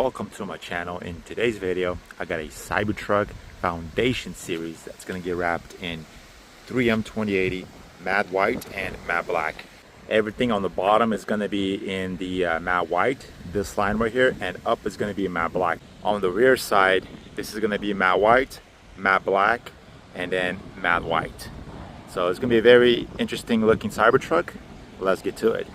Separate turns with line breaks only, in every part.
welcome to my channel. In today's video I got a Cybertruck foundation series that's going to get wrapped in 3M 2080 matte white and matte black. Everything on the bottom is going to be in the matte white, this line right here, and up is going to be matte black. On the rear side, this is going to be matte white, matte black, and then matte white. So it's going to be a very interesting looking Cybertruck. Let's get to it.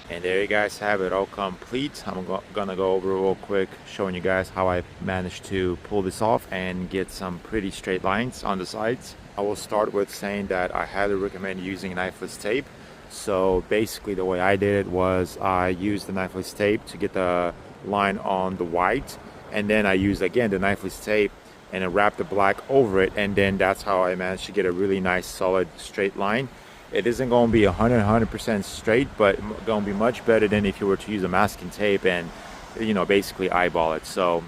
And there you guys have it, all complete. I'm gonna go over real quick showing you guys how I managed to pull this off and get some pretty straight lines on the sides. I will start with saying that I highly recommend using knifeless tape. So basically the way I did it was I used the knifeless tape to get the line on the white, and then I used again the knifeless tape and I wrapped the black over it, and then that's how I managed to get a really nice solid straight line. It isn't going to be 100% straight, but going to be much better than if you were to use a masking tape and, you know, basically eyeball it. So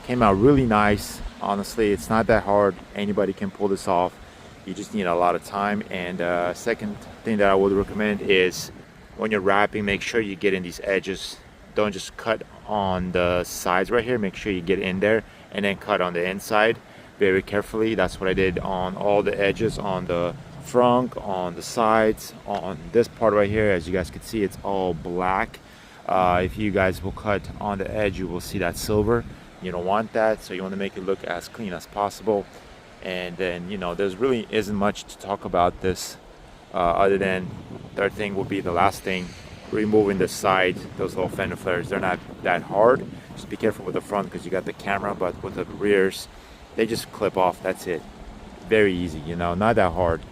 came out really nice. Honestly, it's not that hard. Anybody can pull this off. You just need a lot of time. And second thing that I would recommend is when you're wrapping, make sure you get in these edges. Don't just cut on the sides right here. Make sure you get in there and then cut on the inside very carefully. That's what I did on all the edges, on the front, on the sides, on this part right here. As you guys can see, it's all black. If you guys will cut on the edge, you will see that silver. You don't want that, so you want to make it look as clean as possible. And then, you know, there's really isn't much to talk about this other than third thing will be the last thing, removing the side, those little fender flares. They're not that hard. Just be careful with the front because you got the camera, but with the rears, they just clip off. That's it. Very easy, you know, not that hard.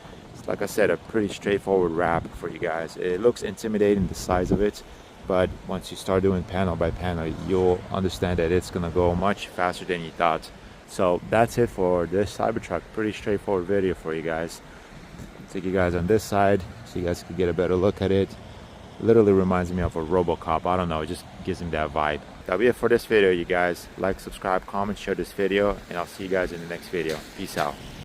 Like I said, a pretty straightforward wrap for you guys. It looks intimidating, the size of it, but once you start doing panel by panel, you'll understand that it's gonna go much faster than you thought. So that's it for this Cybertruck. Pretty straightforward video for you guys. I'll take you guys on this side so you guys can get a better look at it. Literally reminds me of a RoboCop. I don't know, it just gives me that vibe. That'll be it for this video, you guys. Like, subscribe, comment, share this video, and I'll see you guys in the next video. Peace out.